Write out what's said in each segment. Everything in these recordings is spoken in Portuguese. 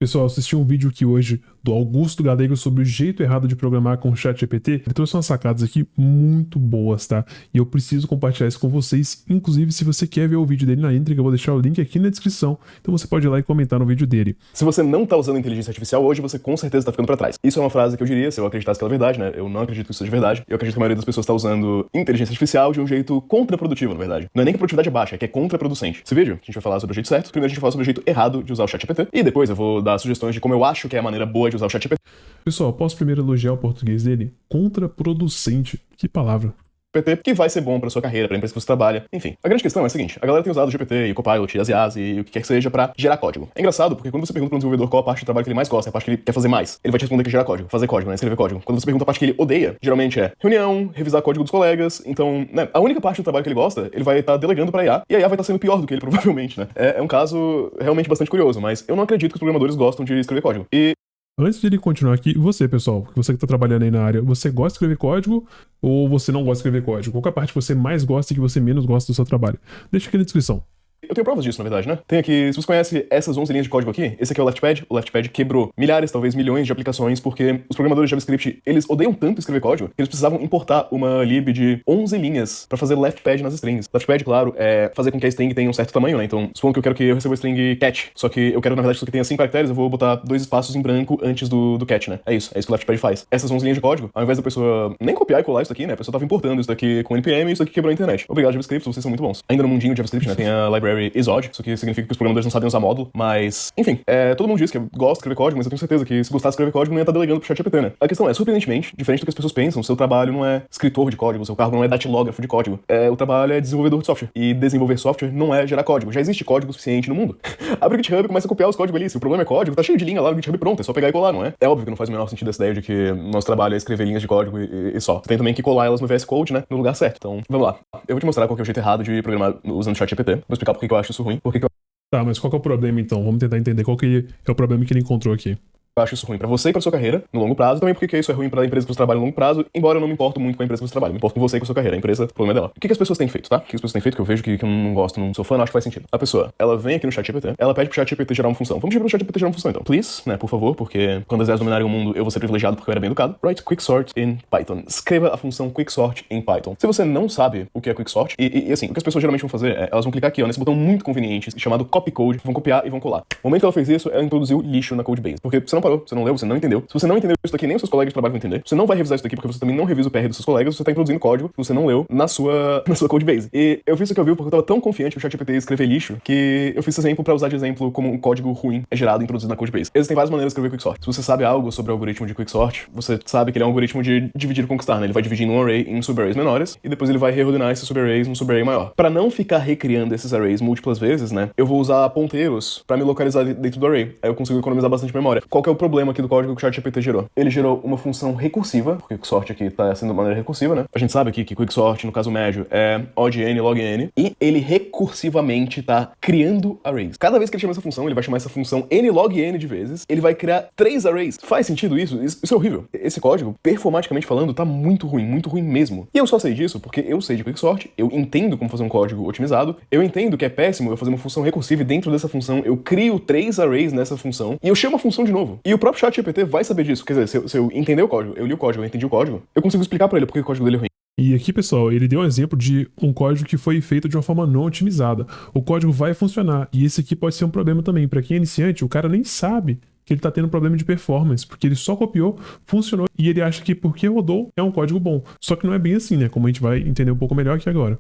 Pessoal, eu assisti um vídeo aqui hoje do Augusto Galego sobre o jeito errado de programar com o ChatGPT. Ele trouxe umas sacadas aqui muito boas, tá? E eu preciso compartilhar isso com vocês. Inclusive, se você quer ver o vídeo dele na íntegra, eu vou deixar o link aqui na descrição. Então você pode ir lá e comentar no vídeo dele. Se você não tá usando inteligência artificial hoje, você com certeza tá ficando pra trás. Isso é uma frase que eu diria se eu acreditasse que ela é verdade, né? Eu não acredito que isso seja verdade. Eu acredito que a maioria das pessoas tá usando inteligência artificial de um jeito contraprodutivo, na verdade. Não é nem que a produtividade é baixa, é que é contraproducente. Esse vídeo, a gente vai falar sobre o jeito certo. Primeiro a gente vai falar sobre o jeito errado de usar o ChatGPT. E depois eu vou dar sugestões de como eu acho que é a maneira boa de usar o ChatGPT. Pessoal, posso primeiro elogiar o português dele? Contraproducente. Que palavra. Que vai ser bom pra sua carreira, pra empresa que você trabalha. Enfim, a grande questão é a seguinte: a galera tem usado o GPT e o Copilot e as IAs e o que quer que seja pra gerar código. É engraçado porque quando você pergunta pra um desenvolvedor qual a parte do trabalho que ele mais gosta, a parte que ele quer fazer mais, ele vai te responder que é gerar código, fazer código, né, escrever código. Quando você pergunta a parte que ele odeia, geralmente é reunião, revisar código dos colegas. Então, né, a única parte do trabalho que ele gosta, ele vai estar delegando pra IA, e a IA vai estar sendo pior do que ele, provavelmente, né. É um caso realmente bastante curioso, mas eu não acredito que os programadores gostam de escrever código. Antes de ele continuar aqui, você, pessoal, você que tá trabalhando aí na área, você gosta de escrever código ou você não gosta de escrever código? Qual que é a parte que você mais gosta e que você menos gosta do seu trabalho? Deixa aqui na descrição. Eu tenho provas disso, na verdade, né? Tem aqui, se você conhece essas 11 linhas de código aqui, esse aqui é o Leftpad. O Leftpad quebrou milhares, talvez milhões de aplicações, porque os programadores de JavaScript, eles odeiam tanto escrever código, que eles precisavam importar uma lib de 11 linhas pra fazer Leftpad nas strings. Leftpad, claro, é fazer com que a string tenha um certo tamanho, né? Então, supondo que eu quero que eu receba a string cat, só que eu quero, na verdade, que isso aqui tenha 5 caracteres, eu vou botar 2 espaços em branco antes do cat, né? É isso que o Leftpad faz. Essas 11 linhas de código, ao invés da pessoa nem copiar e colar isso daqui, né? A pessoa tava importando isso daqui com NPM e isso daqui quebrou a internet. Obrigado, JavaScript, vocês são muito bons. Ainda no mundinho de JavaScript, né? Tem a library Isod, isso aqui significa que os programadores não sabem usar módulo, mas, enfim, todo mundo diz que gosta de escrever código, mas eu tenho certeza que se gostasse de escrever código, não ia estar delegando pro ChatGPT, né? A questão é, surpreendentemente, diferente do que as pessoas pensam, o seu trabalho não é escritor de código, o seu cargo não é datilógrafo de código, o trabalho é desenvolvedor de software, e desenvolver software não é gerar código, já existe código suficiente no mundo. Abre o GitHub e começa a copiar os códigos ali, se o problema é código, tá cheio de linha lá no GitHub pronto, é só pegar e colar, não é? É óbvio que não faz o menor sentido essa ideia de que nosso trabalho é escrever linhas de código e só. Você tem também que colar elas no VS Code, né, no lugar certo. Então, vamos lá. Eu vou te mostrar qual que é o jeito errado de programar usando o ChatGPT, vou explicar por que eu acho isso ruim, por que Tá, mas qual que é o problema então? Vamos tentar entender qual que é o problema que ele encontrou aqui. eu acho isso ruim pra você e pra sua carreira no longo prazo, também porque isso é ruim pra empresa que você trabalha no longo prazo, embora eu não me importo muito com a empresa que você trabalha, me importo com você e com a sua carreira, a empresa, o problema é dela. O que as pessoas têm feito, tá? O que as pessoas têm feito que eu vejo que eu não gosto, não sou fã, não acho que faz sentido. A pessoa, ela vem aqui no ChatGPT, ela pede pro ChatGPT gerar uma função. Vamos pedir pro ChatGPT gerar uma função então. Please, né, por favor, porque quando as ideias dominarem o mundo, eu vou ser privilegiado porque eu era bem educado. Write quicksort in Python. Escreva a função quicksort em Python. Se você não sabe o que é quicksort, e assim, o que as pessoas geralmente vão fazer é, elas vão clicar aqui, ó, nesse botão muito conveniente chamado copy code, vão copiar e vão colar. No momento que ela fez isso, ela introduziu lixo na codebase, porque você não parou, você não leu, você não entendeu. Se você não entendeu isso daqui, nem os seus colegas de trabalho vão entender. Você não vai revisar isso daqui porque você também não revisa o PR dos seus colegas, você tá introduzindo código que você não leu na sua codebase. E eu fiz isso que eu vi porque eu tava tão confiante que o ChatGPT ia escrever lixo que eu fiz esse exemplo pra usar de exemplo como um código ruim é gerado e introduzido na codebase. Existem várias maneiras de escrever quicksort. Se você sabe algo sobre o algoritmo de quicksort, você sabe que ele é um algoritmo de dividir e conquistar, né? Ele vai dividindo um array em subarrays menores e depois ele vai reordenar esses subarrays num subarray maior. Pra não ficar recriando esses arrays múltiplas vezes, né? Eu vou usar ponteiros pra me localizar dentro do array. Aí eu consigo economizar bastante memória. Qual que é o problema aqui do código que o ChatGPT gerou? Ele gerou uma função recursiva, porque o quicksort aqui tá sendo de maneira recursiva, né? A gente sabe aqui que quicksort, no caso médio, é odd n log n, e ele recursivamente tá criando arrays. Cada vez que ele chama essa função, ele vai chamar essa função n log n de vezes, ele vai criar 3 arrays. Faz sentido isso? Isso é horrível. Esse código, performaticamente falando, tá muito ruim mesmo. E eu só sei disso porque eu sei de quicksort, eu entendo como fazer um código otimizado, eu entendo que é péssimo eu fazer uma função recursiva e dentro dessa função eu crio 3 arrays nessa função e eu chamo a função de novo. E o próprio ChatGPT vai saber disso. Quer dizer, se eu entender o código, eu li o código, eu entendi o código, eu consigo explicar pra ele porque o código dele é ruim. E aqui, pessoal, ele deu um exemplo de um código que foi feito de uma forma não otimizada. O código vai funcionar, e esse aqui pode ser um problema também. Para quem é iniciante, o cara nem sabe que ele tá tendo problema de performance, porque ele só copiou, funcionou, e ele acha que porque rodou é um código bom. Só que não é bem assim, né? Como a gente vai entender um pouco melhor aqui agora.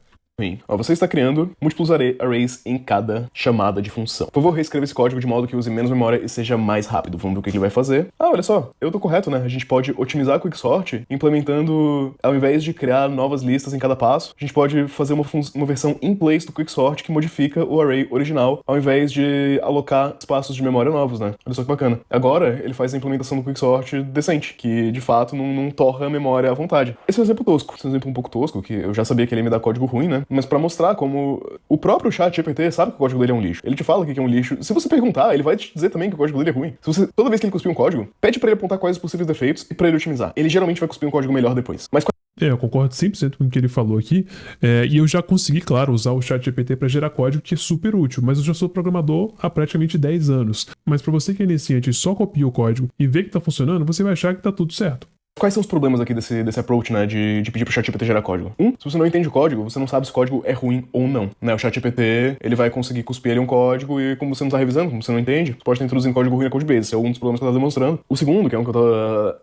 Ó, você está criando múltiplos arrays em cada chamada de função. Por favor, reescreva esse código de modo que use menos memória e seja mais rápido. Vamos ver o que ele vai fazer. Ah, olha só, eu tô correto, né? A gente pode otimizar a quicksort implementando, ao invés de criar novas listas em cada passo, a gente pode fazer uma versão in place do quicksort que modifica o array original, ao invés de alocar espaços de memória novos, né? Olha só que bacana. Agora, ele faz a implementação do quicksort decente, que de fato não torra a memória à vontade. Esse é um exemplo tosco. Esse é um exemplo um pouco tosco, que eu já sabia que ele ia me dar código ruim, né? mas pra mostrar como o próprio ChatGPT sabe que o código dele é um lixo. Ele te fala que é um lixo. Se você perguntar, ele vai te dizer também que o código dele é ruim. Se você, toda vez que ele cuspir um código, pede pra ele apontar quais os possíveis defeitos e pra ele otimizar. Ele geralmente vai cuspir um código melhor depois. Mas Eu concordo 100% com o que ele falou aqui, e eu já consegui, claro, usar o ChatGPT para gerar código, que é super útil, mas eu já sou programador há praticamente 10 anos. Mas para você que é iniciante e só copia o código e vê que tá funcionando, você vai achar que tá tudo certo. quais são os problemas aqui desse approach, né, de pedir pro ChatGPT gerar código? Se você não entende o código, você não sabe se o código é ruim ou não, né? O ChatGPT, ele vai conseguir cuspir ali um código e como você não tá revisando, como você não entende, você pode estar introduzindo código ruim na Codebase. Esse é um dos problemas que eu tava demonstrando. O segundo, que é um que eu tava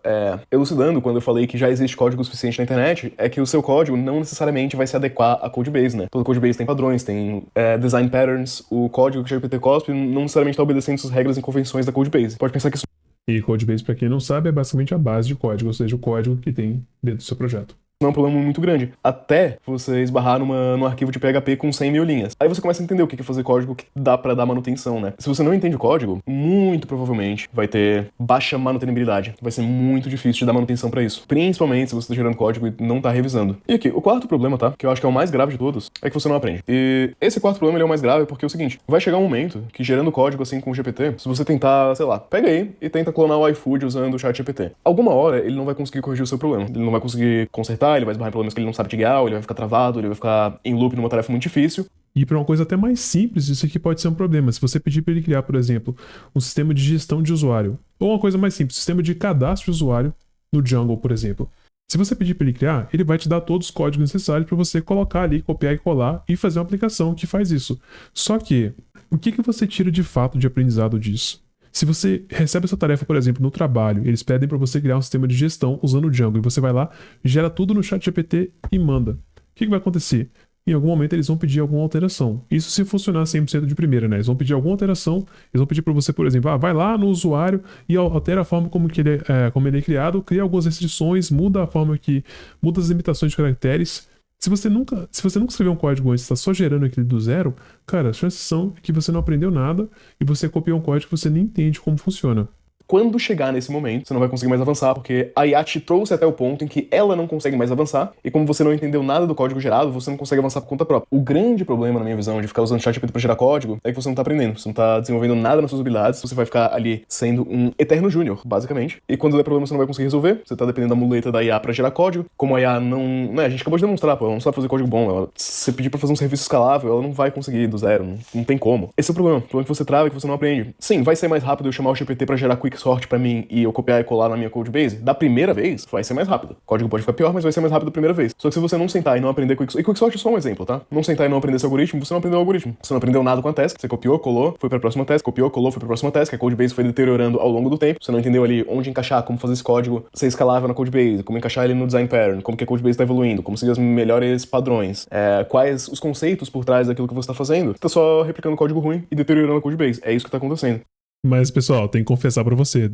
elucidando quando eu falei que já existe código suficiente na internet, é que o seu código não necessariamente vai se adequar à Codebase, né? Toda Codebase tem padrões, tem design patterns, o código que o ChatGPT cospe não necessariamente tá obedecendo essas regras e convenções da Codebase. Pode pensar que isso E Codebase, para quem não sabe, é basicamente a base de código, ou seja, o código que tem dentro do seu projeto. não é um problema muito grande, até você esbarrar num arquivo de PHP com 100 mil linhas. Aí você começa a entender o que é fazer código que dá pra dar manutenção, né? Se você não entende o código, muito provavelmente vai ter baixa manutenibilidade. Vai ser muito difícil de dar manutenção pra isso. Principalmente se você tá gerando código e não tá revisando. E aqui, o quarto problema, tá? Que eu acho que é o mais grave de todos, é que você não aprende. E esse quarto problema ele é o mais grave porque é o seguinte, vai chegar um momento que gerando código assim com o GPT, se você tentar, sei lá, pega aí e tenta clonar o iFood usando o ChatGPT. Alguma hora ele não vai conseguir corrigir o seu problema. Ele não vai conseguir consertar, ele vai esbarrar em problemas que ele não sabe te guiar, ou ele vai ficar travado, ele vai ficar em loop numa tarefa muito difícil. E para uma coisa até mais simples, isso aqui pode ser um problema. Se você pedir para ele criar, por exemplo, um sistema de gestão de usuário, ou uma coisa mais simples, sistema de cadastro de usuário no Django, por exemplo. Se você pedir para ele criar, ele vai te dar todos os códigos necessários para você colocar ali, copiar e colar e fazer uma aplicação que faz isso. Só que, o que você tira de fato de aprendizado disso? Se você recebe essa tarefa, por exemplo, no trabalho, eles pedem para você criar um sistema de gestão usando o Django, e você vai lá, gera tudo no ChatGPT e manda. O que vai acontecer? Em algum momento eles vão pedir alguma alteração. Isso se funcionar 100% de primeira, né? Eles vão pedir alguma alteração, eles vão pedir para você, por exemplo, vai lá no usuário e altera a forma como ele é criado, cria algumas restrições, muda a forma que... muda as limitações de caracteres. Se você nunca escreveu um código antes, está só gerando aquele do zero, cara, as chances são que você não aprendeu nada e você copiou um código que você nem entende como funciona. Quando chegar nesse momento, você não vai conseguir mais avançar, porque a IA te trouxe até o ponto em que ela não consegue mais avançar, e como você não entendeu nada do código gerado, você não consegue avançar por conta própria. O grande problema, na minha visão, de ficar usando ChatGPT pra gerar código, é que você não tá aprendendo, você não tá desenvolvendo nada nas suas habilidades, você vai ficar ali sendo um eterno júnior, basicamente. E quando der problema, você não vai conseguir resolver, você tá dependendo da muleta da IA pra gerar código. Como a IA não... né, a gente acabou de demonstrar, pô, ela não sabe fazer código bom, se você pedir pra fazer um serviço escalável, ela não vai conseguir do zero, não tem como. Esse é o problema que você trava e que você não aprende. Sim, vai ser mais rápido eu chamar o GPT pra gerar quicksort pra mim e eu copiar e colar na minha Codebase, da primeira vez, vai ser mais rápido. O código pode ficar pior, mas vai ser mais rápido da primeira vez. Só que se você não sentar e não aprender Quicksort... E Quicksort é só um exemplo, tá? Não sentar e não aprender esse algoritmo, você não aprendeu o algoritmo. Você não aprendeu nada com a task, você copiou, colou, foi pra próxima task, copiou, colou, foi pra próxima task, a Codebase foi deteriorando ao longo do tempo, você não entendeu ali onde encaixar, como fazer esse código ser escalável na Codebase, como encaixar ele no design pattern, como que a Codebase tá evoluindo, como seguir os melhores padrões, quais os conceitos por trás daquilo que você tá fazendo. Você tá só replicando código ruim e deteriorando a Codebase. É isso que tá acontecendo. Mas, pessoal, tem que confessar pra você...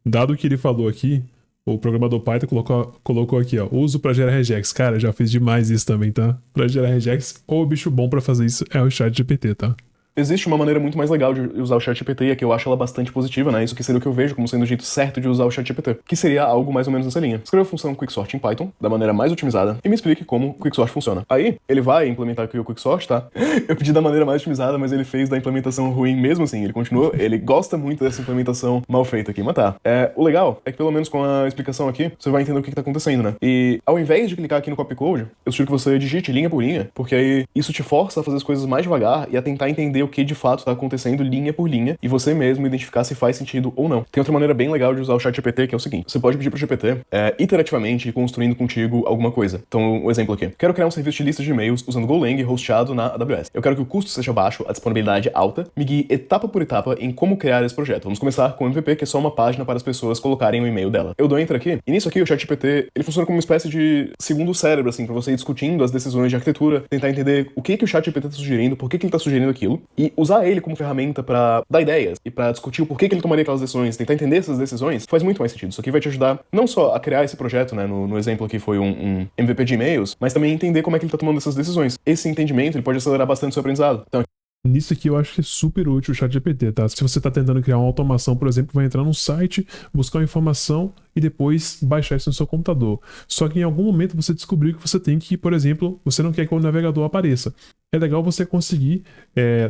Dado o que ele falou aqui, o programador Python colocou aqui, ó, uso para gerar regex. Cara, já fiz demais isso também, tá? Para gerar regex, o bicho bom para fazer isso é o ChatGPT, tá? Existe uma maneira muito mais legal de usar o ChatGPT e que eu acho ela bastante positiva, né? Isso que seria o que eu vejo como sendo o jeito certo de usar o ChatGPT, que seria algo mais ou menos nessa linha. Escreva a função Quicksort em Python, da maneira mais otimizada, e me explique como o Quicksort funciona. Aí, ele vai implementar aqui o Quicksort, tá? Eu pedi da maneira mais otimizada, mas ele fez da implementação ruim mesmo assim. Ele continuou, ele gosta muito dessa implementação mal feita aqui, mas tá. O legal é que pelo menos com a explicação aqui, você vai entender o que tá acontecendo, né? E ao invés de clicar aqui no copy code, eu sugiro que você digite linha por linha, porque aí isso te força a fazer as coisas mais devagar e a tentar entender o que de fato tá acontecendo linha por linha e você mesmo identificar se faz sentido ou não. Tem outra maneira bem legal de usar o ChatGPT, que é o seguinte: você pode pedir pro GPT iterativamente ir construindo contigo alguma coisa. Então, um exemplo aqui. Quero criar um serviço de listas de e-mails usando Golang hosteado na AWS. Eu quero que o custo seja baixo, a disponibilidade alta, me guie etapa por etapa em como criar esse projeto. Vamos começar com o MVP, que é só uma página para as pessoas colocarem o e-mail dela. Eu dou enter aqui, e nisso aqui o ChatGPT, ele funciona como uma espécie de segundo cérebro, assim, pra você ir discutindo as decisões de arquitetura, tentar entender o que o ChatGPT tá sugerindo, por que ele tá sugerindo aquilo, e usar ele como ferramenta pra dar ideias e pra discutir o porquê ele tomaria aquelas decisões, tentar entender essas decisões, faz muito mais sentido. Isso aqui vai te ajudar não só a criar esse projeto, né, no exemplo aqui foi um MVP de e-mails, mas também entender como é que ele tá tomando essas decisões. Esse entendimento, ele pode acelerar bastante o seu aprendizado. Então, nisso aqui eu acho que é super útil o ChatGPT, tá? Se você tá tentando criar uma automação, por exemplo, vai entrar num site, buscar uma informação e depois baixar isso no seu computador. Só que em algum momento você descobriu que você tem que, por exemplo, você não quer que o navegador apareça. É legal você conseguir,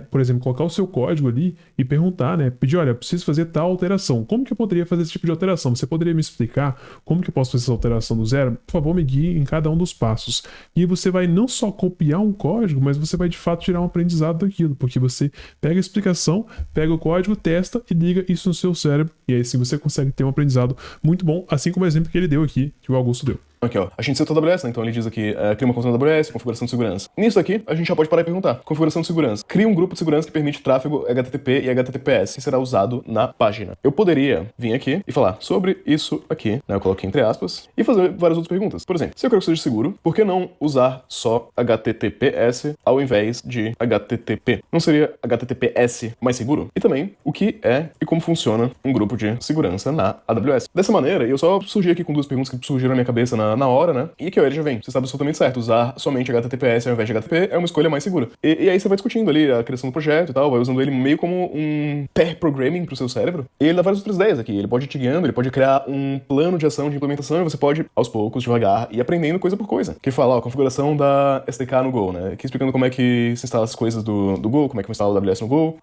por exemplo, colocar o seu código ali e perguntar, né? Pedir, olha, eu preciso fazer tal alteração. Como que eu poderia fazer esse tipo de alteração? Você poderia me explicar como que eu posso fazer essa alteração do zero? Por favor, me guie em cada um dos passos. E você vai não só copiar um código, mas você vai de fato tirar um aprendizado daquilo, porque você pega a explicação, pega o código, testa e liga isso no seu cérebro. E aí sim você consegue ter um aprendizado muito bom, assim como o exemplo que ele deu aqui, que o Augusto deu. Aqui, ó. A gente citou a AWS, né? Então ele diz aqui, cria uma conta na AWS, configuração de segurança. Nisso aqui, a gente já pode parar e perguntar. Configuração de segurança. Cria um grupo de segurança que permite tráfego HTTP e HTTPS, que será usado na página. Eu poderia vir aqui e falar sobre isso aqui, né? Eu coloquei entre aspas, e fazer várias outras perguntas. Por exemplo, se eu quero que seja seguro, por que não usar só HTTPS ao invés de HTTP? Não seria HTTPS mais seguro? E também, o que é e como funciona um grupo de segurança na AWS. Dessa maneira, eu só surgi aqui com duas perguntas que surgiram na minha cabeça na hora, né? E que ele já vem. Você está absolutamente certo. Usar somente HTTPS ao invés de HTTP é uma escolha mais segura. E aí você vai discutindo ali a criação do projeto e tal, vai usando ele meio como um pair programming pro seu cérebro. E ele dá várias outras ideias aqui. Ele pode ir te guiando, ele pode criar um plano de ação de implementação e você pode, aos poucos, devagar, ir aprendendo coisa por coisa. Que fala, ó, configuração da SDK no Go, né? Aqui explicando como é que se instala as coisas do Go, como é que instala o AWS no Go.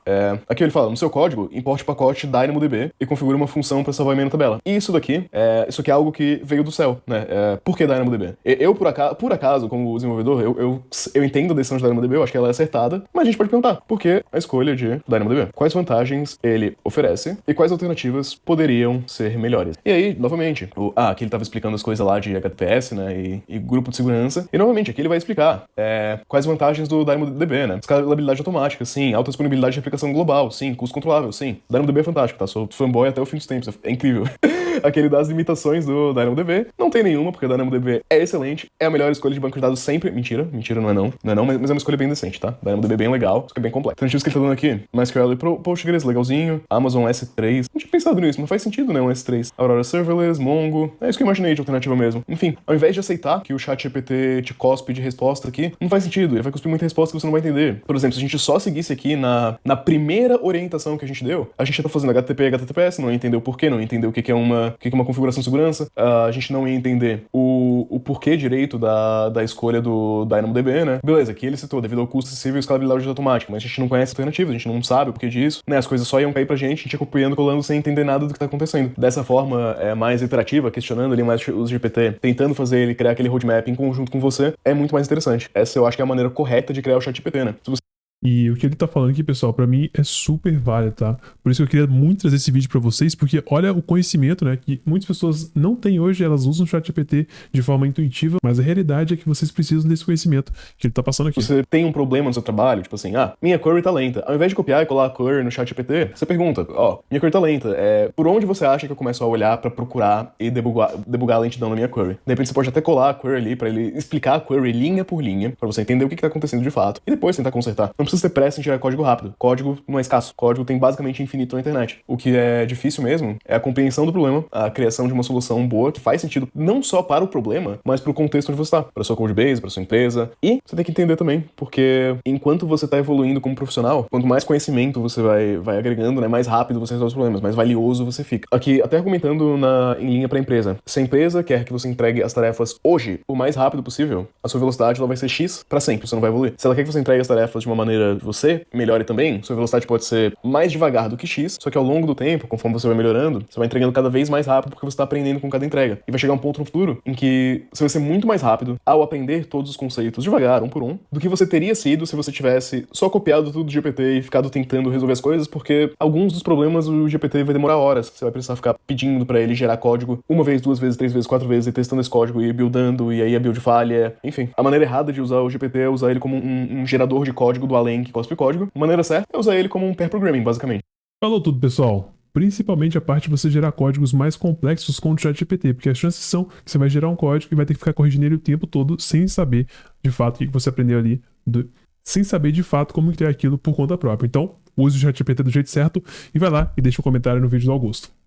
Aqui ele fala, no seu código, importe o pacote DynamoDB e configure uma função para salvar e-mail na tabela. E isso aqui é algo que veio do céu, né? Por que DynamoDB? Eu, por acaso, como desenvolvedor, eu entendo a decisão de DynamoDB, eu acho que ela é acertada, mas a gente pode perguntar, por que a escolha de DynamoDB? Quais vantagens ele oferece e quais alternativas poderiam ser melhores? E aí, novamente, aqui ele estava explicando as coisas lá de HTTPS, né, e grupo de segurança, e novamente, aqui ele vai explicar quais vantagens do DynamoDB, né? Escalabilidade automática, sim, alta disponibilidade de aplicação global, sim, custo controlável, sim. DynamoDB é fantástico, tá? Sou fanboy até o fim dos tempos, é incrível. Aquele das limitações do DynamoDB, não tem nenhuma, porque o DynamoDB é excelente, é a melhor escolha de banco de dados sempre. Mentira não é não, mas é uma escolha bem decente, tá? DynamoDB é bem legal, escolha bem completa. Alternativas que ele tá dando aqui, MySQL e Postgres, legalzinho, Amazon S3, não tinha pensado nisso, não faz sentido, né, um S3. Aurora Serverless, Mongo, é isso que eu imaginei de alternativa mesmo. Enfim, ao invés de aceitar que o ChatGPT te cospe de resposta aqui, não faz sentido, ele vai cuspir muita resposta que você não vai entender. Por exemplo, se a gente só seguisse aqui na primeira orientação que a gente deu, a gente já tá fazendo HTTP e HTTPS, não entendeu o porquê, não entendeu o que é uma configuração de segurança, a gente não ia entender o porquê direito da escolha do DynamoDB, né? Beleza, aqui ele citou, devido ao custo acessível e escalabilidade automática, mas a gente não conhece alternativas, a gente não sabe o porquê disso, né? As coisas só iam cair pra gente, a gente ia copiando, colando sem entender nada do que tá acontecendo. Dessa forma, mais iterativa, questionando ali mais o GPT, tentando fazer ele criar aquele roadmap em conjunto com você, é muito mais interessante. Essa eu acho que é a maneira correta de criar o ChatGPT, né? E o que ele tá falando aqui, pessoal, pra mim é super válido, tá? Por isso que eu queria muito trazer esse vídeo pra vocês, porque olha o conhecimento, né, que muitas pessoas não têm hoje, elas usam o ChatGPT de forma intuitiva, mas a realidade é que vocês precisam desse conhecimento que ele tá passando aqui. Você tem um problema no seu trabalho, tipo assim, minha query tá lenta. Ao invés de copiar e colar a query no ChatGPT, você pergunta, minha query tá lenta, por onde você acha que eu começo a olhar pra procurar e debugar a lentidão na minha query? De repente você pode até colar a query ali pra ele explicar a query linha por linha, pra você entender o que tá acontecendo de fato, e depois tentar consertar. Não precisa ter pressa em tirar código rápido. Código não é escasso. Código tem basicamente infinito na internet. O que é difícil mesmo é a compreensão do problema, a criação de uma solução boa que faz sentido não só para o problema, mas para o contexto onde você está, para sua codebase, para sua empresa. E você tem que entender também, porque enquanto você está evoluindo como profissional, quanto mais conhecimento você vai agregando, né, mais rápido você resolve os problemas, mais valioso você fica. Aqui, até argumentando em linha para a empresa. Se a empresa quer que você entregue as tarefas hoje o mais rápido possível, a sua velocidade ela vai ser X para sempre, você não vai evoluir. Se ela quer que você entregue as tarefas de uma maneira que você melhore também, sua velocidade pode ser mais devagar do que X, só que ao longo do tempo, conforme você vai melhorando, você vai entregando cada vez mais rápido porque você está aprendendo com cada entrega. E vai chegar um ponto no futuro em que você vai ser muito mais rápido ao aprender todos os conceitos devagar, um por um, do que você teria sido se você tivesse só copiado tudo do GPT e ficado tentando resolver as coisas, porque alguns dos problemas o GPT vai demorar horas. Você vai precisar ficar pedindo pra ele gerar código uma vez, duas vezes, três vezes, quatro vezes, e testando esse código e buildando, e aí a build falha. Enfim, a maneira errada de usar o GPT é usar ele como um gerador de código do além que cospe código. A maneira certa é usar ele como um pair programming, basicamente. Falou tudo, pessoal. Principalmente a parte de você gerar códigos mais complexos com o ChatGPT, porque as chances são que você vai gerar um código e vai ter que ficar corrigindo ele o tempo todo sem saber de fato o que você aprendeu ali, sem saber de fato como criar aquilo por conta própria. Então, use o ChatGPT do jeito certo e vai lá e deixa um comentário no vídeo do Augusto.